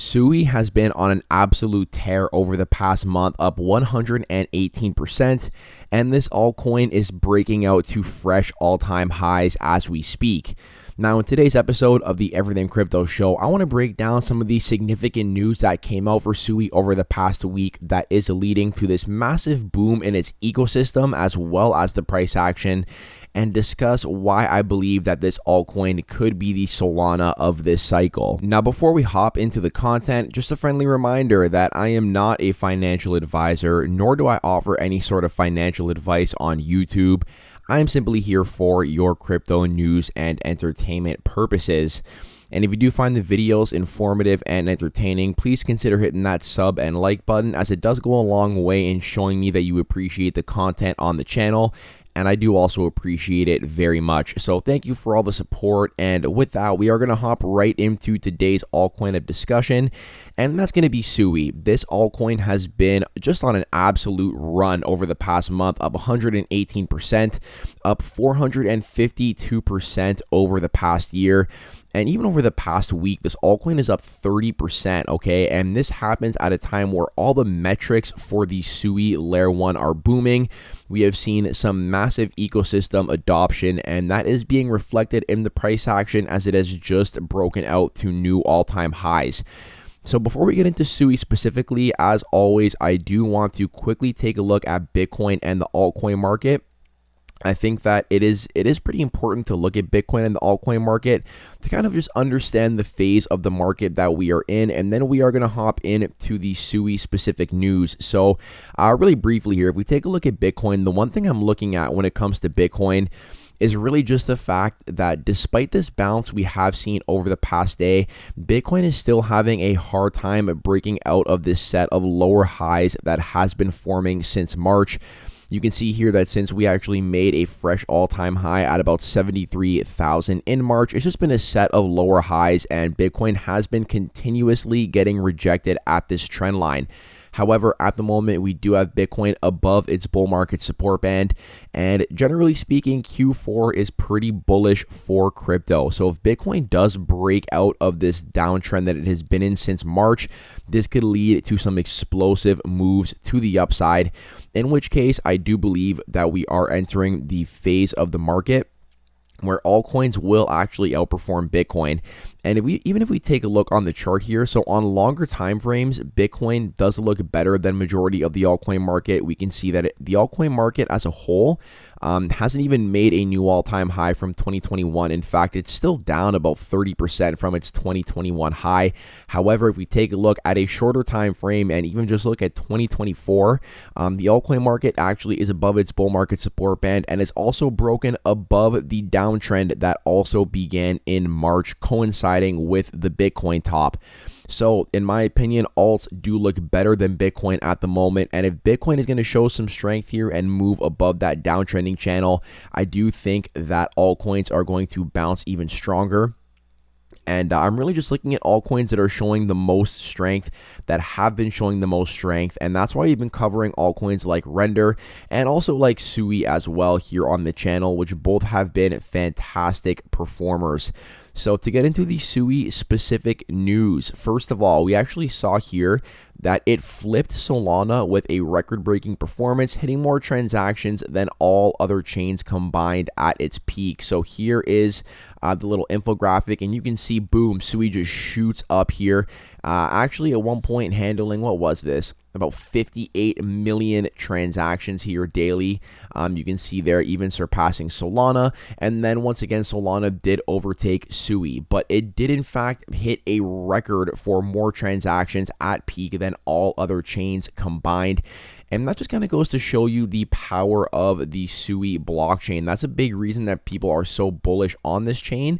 SUI has been on an absolute tear over the past month, up 118%, and this altcoin is breaking out to fresh all-time highs as we speak. Now, in today's episode of the Everything Crypto Show, I want to break down some of the significant news that came out for SUI over the past week that is leading to this massive boom in its ecosystem as well as the price action, and discuss why I believe that this altcoin could be the Solana of this cycle. Now, before we hop into the content, just a friendly reminder that I am not a financial advisor, nor do I offer any sort of financial advice on YouTube. I am simply here for your crypto news and entertainment purposes. And if you do find the videos informative and entertaining, please consider hitting that sub and like button, as it does go a long way in showing me that you appreciate the content on the channel. And I do also appreciate it very much. So thank you for all the support. And with that, we are going to hop right into today's altcoin of discussion. And that's going to be SUI. This altcoin has been just on an absolute run over the past month, up 118%, up 452% over the past year. And even over the past week, this altcoin is up 30%, okay? And this happens at a time where all the metrics for the SUI Layer 1 are booming. We have seen some massive ecosystem adoption, and that is being reflected in the price action as it has just broken out to new all-time highs. So before we get into SUI specifically, as always, I do want to quickly take a look at Bitcoin and the altcoin market. I think that it is pretty important to look at Bitcoin and the altcoin market to kind of just understand the phase of the market that we are in, and then we are going to hop into the SUI specific news. So really briefly here, if we take a look at Bitcoin, the one thing I'm looking at when it comes to Bitcoin is really just the fact that despite this bounce we have seen over the past day, Bitcoin is still having a hard time breaking out of this set of lower highs that has been forming since March. You can see here that since we actually made a fresh all-time high at about 73,000 in March, it's just been a set of lower highs, and Bitcoin has been continuously getting rejected at this trend line. However, at the moment, we do have Bitcoin above its bull market support band, and generally speaking, Q4 is pretty bullish for crypto. So if Bitcoin does break out of this downtrend that it has been in since March, this could lead to some explosive moves to the upside, in which case I do believe that we are entering the phase of the market where altcoins will actually outperform Bitcoin. And even if we take a look on the chart here, so on longer time frames, Bitcoin does look better than majority of the altcoin market. We can see that the altcoin market as a whole hasn't even made a new all-time high from 2021. In fact, it's still down about 30% from its 2021 high. However, if we take a look at a shorter time frame and even just look at 2024, the altcoin market actually is above its bull market support band and is also broken above the downtrend that also began in March, coinciding with the Bitcoin top. So in my opinion, alts do look better than Bitcoin at the moment. And if Bitcoin is going to show some strength here and move above that downtrending channel, I do think that altcoins are going to bounce even stronger. And I'm really just looking at altcoins that are showing the most strength, that have been showing the most strength. And that's why we've been covering altcoins like Render and also like SUI as well here on the channel, which both have been fantastic performers. So to get into the SUI specific news, first of all, we actually saw here that it flipped Solana with a record-breaking performance, hitting more transactions than all other chains combined at its peak. So here is the little infographic, and you can see, boom, SUI just shoots up here. Actually, at one point handling, what was this? About 58 million transactions here daily. You can see there even surpassing Solana. And then once again, Solana did overtake SUI, but it did in fact hit a record for more transactions at peak than all other chains combined. And that just kind of goes to show you the power of the SUI blockchain. That's a big reason that people are so bullish on this chain,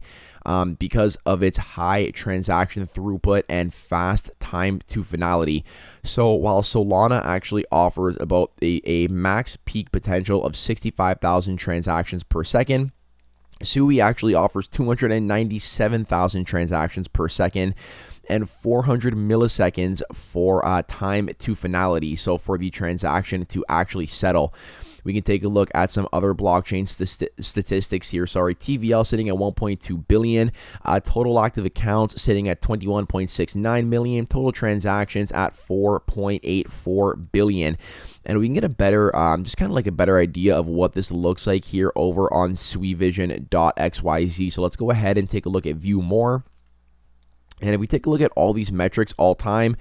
because of its high transaction throughput and fast time to finality. So while Solana actually offers about a max peak potential of 65,000 transactions per second, SUI actually offers 297,000 transactions per second. and 400 milliseconds for time to finality, so for the transaction to actually settle. We can take a look at some other blockchain statistics here. TVL sitting at 1.2 billion, total active accounts sitting at 21.69 million, total transactions at 4.84 billion. And we can get a better, just kind of like a better idea of what this looks like here over on suivision.xyz. So let's go ahead and take a look at view more. And if we take a look at all these metrics all time,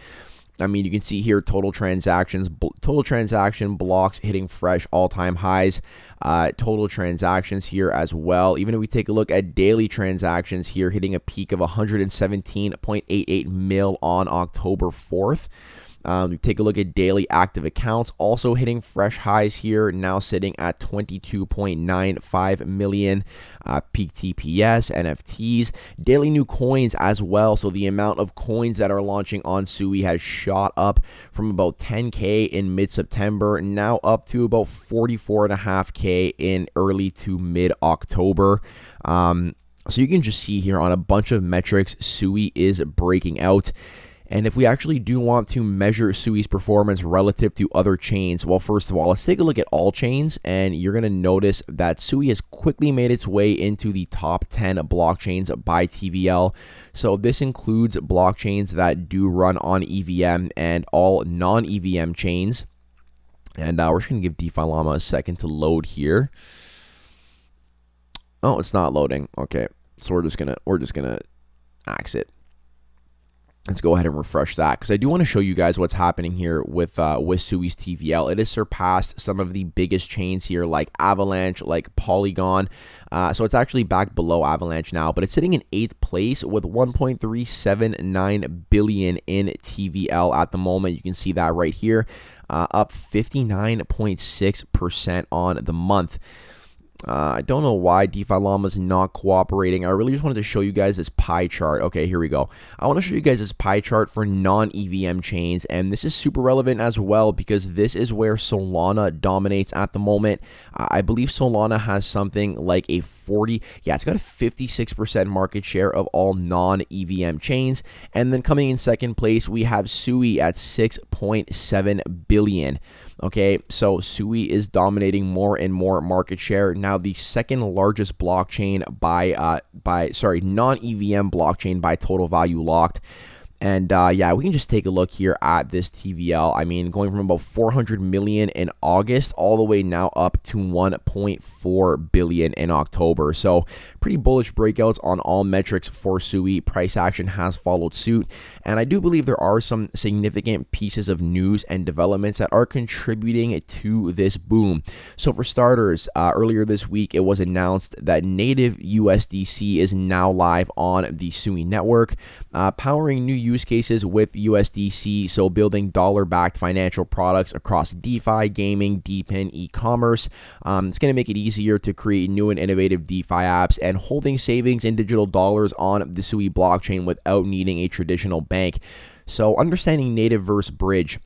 I mean, you can see here total transactions, total transaction blocks hitting fresh all-time highs, total transactions here as well. Even if we take a look at daily transactions here, hitting a peak of 117.88 mil on October 4th. We take a look at daily active accounts, also hitting fresh highs here, now sitting at 22.95 million. Peak TPS, NFTs, daily new coins as well. So the amount of coins that are launching on SUI has shot up from about 10K in mid-September, now up to about 44.5K in early to mid-October. So you can just see here on a bunch of metrics, SUI is breaking out. And if we actually do want to measure SUI's performance relative to other chains, well, first of all, let's take a look at all chains, and you're going to notice that SUI has quickly made its way into the top 10 blockchains by TVL. So this includes blockchains that do run on EVM and all non-EVM chains. And we're just going to give DeFi Llama a second to load here. Oh, it's not loading. Okay, so we're just gonna exit. Let's go ahead and refresh that, because I do want to show you guys what's happening here with SUI's TVL. It has surpassed some of the biggest chains here, like Avalanche, like Polygon. So it's actually back below Avalanche now, but it's sitting in 8th place with 1.379 billion in TVL at the moment. You can see that right here, up 59.6% on the month. I don't know why DeFi Llama is not cooperating. I really just wanted to show you guys this pie chart. Okay, here we go. I want to show you guys this pie chart for non-EVM chains, and this is super relevant as well because this is where Solana dominates at the moment. I believe Solana has something like a it's got a 56% market share of all non-EVM chains. And then coming in second place, we have SUI at 6.7 billion. Okay, so SUI is dominating more and more market share. Now the second largest blockchain non-EVM blockchain by total value locked. And yeah, we can just take a look here at this TVL. I mean, going from about 400 million in August all the way now up to 1.4 billion in October. So pretty bullish breakouts on all metrics for SUI. Price action has followed suit. And I do believe there are some significant pieces of news and developments that are contributing to this boom. So for starters, earlier this week, it was announced that native USDC is now live on the SUI network, powering new use cases with USDC, so building dollar-backed financial products across DeFi, gaming, DePIN, e-commerce. It's going to make it easier to create new and innovative DeFi apps and holding savings in digital dollars on the SUI blockchain without needing a traditional bank. So understanding native versus bridge.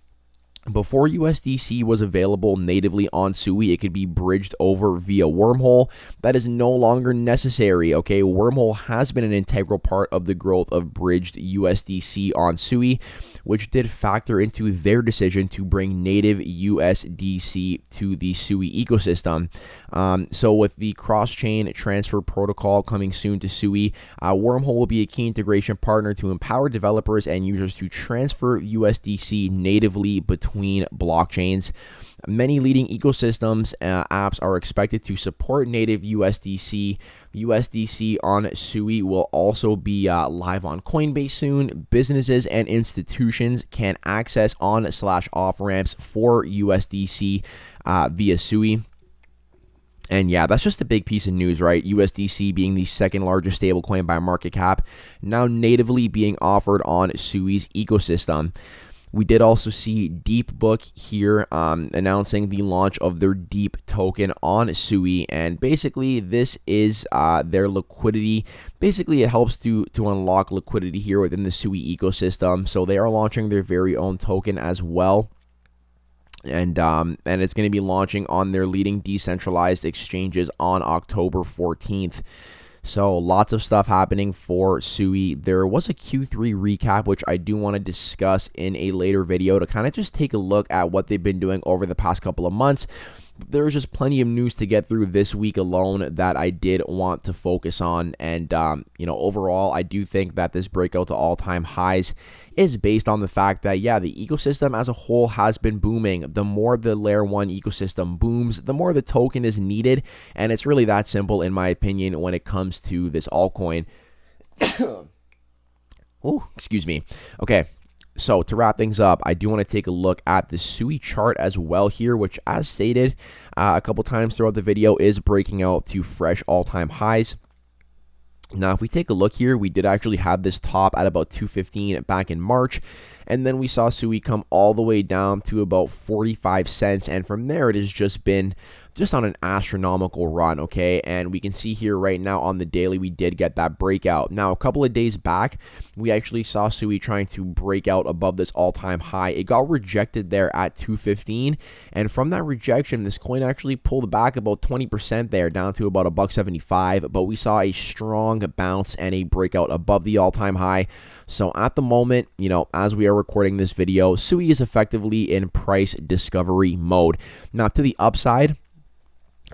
Before USDC was available natively on SUI, it could be bridged over via Wormhole. That is no longer necessary, okay? Wormhole has been an integral part of the growth of bridged USDC on SUI, which did factor into their decision to bring native USDC to the SUI ecosystem. So with the cross-chain transfer protocol coming soon to SUI, Wormhole will be a key integration partner to empower developers and users to transfer USDC natively between blockchains. Many leading ecosystems apps are expected to support native USDC. USDC on SUI will also be live on Coinbase soon. Businesses and institutions can access on/off ramps for USDC via SUI. And yeah, that's just a big piece of news, right? USDC being the second largest stablecoin by market cap, now natively being offered on SUI's ecosystem. We did also see DeepBook here announcing the launch of their Deep token on SUI, and basically this is their liquidity. Basically, it helps to unlock liquidity here within the SUI ecosystem. So they are launching their very own token as well. And it's going to be launching on their leading decentralized exchanges on October 14th. So lots of stuff happening for SUI. There was a Q3 recap, which I do want to discuss in a later video to kind of just take a look at what they've been doing over the past couple of months. There's just plenty of news to get through this week alone that I did want to focus on. And, overall, I do think that this breakout to all-time highs is based on the fact that, yeah, the ecosystem as a whole has been booming. The more the Layer 1 ecosystem booms, the more the token is needed. And it's really that simple, in my opinion, when it comes to this altcoin. Oh, excuse me. Okay. So to wrap things up, I do want to take a look at the SUI chart as well here, which, as stated a couple times throughout the video, is breaking out to fresh all-time highs. Now, if we take a look here, we did actually have this top at about 215 back in March, and then we saw SUI come all the way down to about 45 cents, and from there it has just been on an astronomical run, okay? And we can see here right now on the daily, we did get that breakout. Now, a couple of days back, we actually saw SUI trying to break out above this all-time high. It got rejected there at 215, and from that rejection, this coin actually pulled back about 20% there, down to about $1.75, but we saw a strong bounce and a breakout above the all-time high. So at the moment, as we are recording this video, SUI is effectively in price discovery mode. Now, to the upside,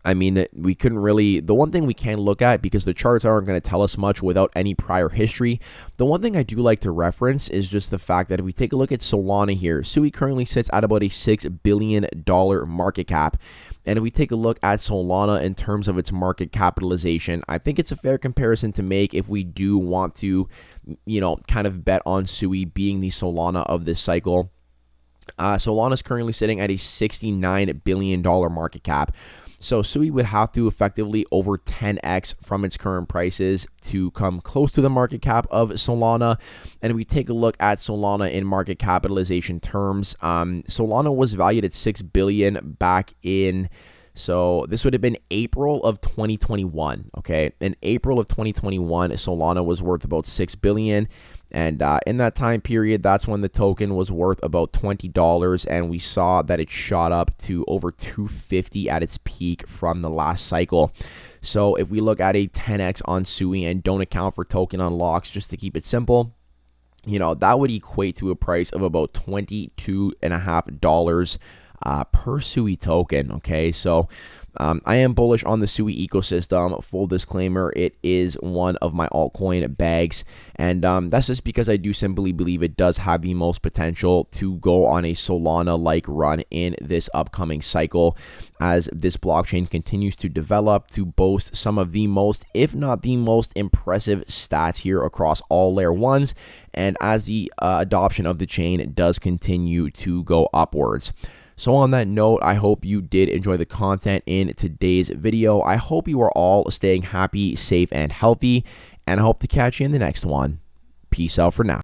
I mean, we couldn't really, the one thing we can look at, because the charts aren't going to tell us much without any prior history, the one thing I do like to reference is just the fact that if we take a look at Solana here, SUI currently sits at about a $6 billion market cap. And if we take a look at Solana in terms of its market capitalization, I think it's a fair comparison to make if we do want to, kind of bet on SUI being the Solana of this cycle. Solana is currently sitting at a $69 billion market cap. So SUI would have to effectively over 10x from its current prices to come close to the market cap of Solana. And if we take a look at Solana in market capitalization terms, Solana was valued at $6 billion back in, so this would have been April of 2021, okay? In April of 2021, Solana was worth about $6 billion. And in that time period, that's when the token was worth about $20, and we saw that it shot up to over $250 at its peak from the last cycle. So if we look at a 10x on SUI and don't account for token unlocks, just to keep it simple, that would equate to a price of about $22.50 per SUI token, okay? So I am bullish on the SUI ecosystem. Full disclaimer, it is one of my altcoin bags, and that's just because I do simply believe it does have the most potential to go on a Solana-like run in this upcoming cycle, as this blockchain continues to develop to boast some of the most, if not the most, impressive stats here across all layer ones, and as the adoption of the chain does continue to go upwards. So on that note, I hope you did enjoy the content in today's video. I hope you are all staying happy, safe, and healthy, and I hope to catch you in the next one. Peace out for now.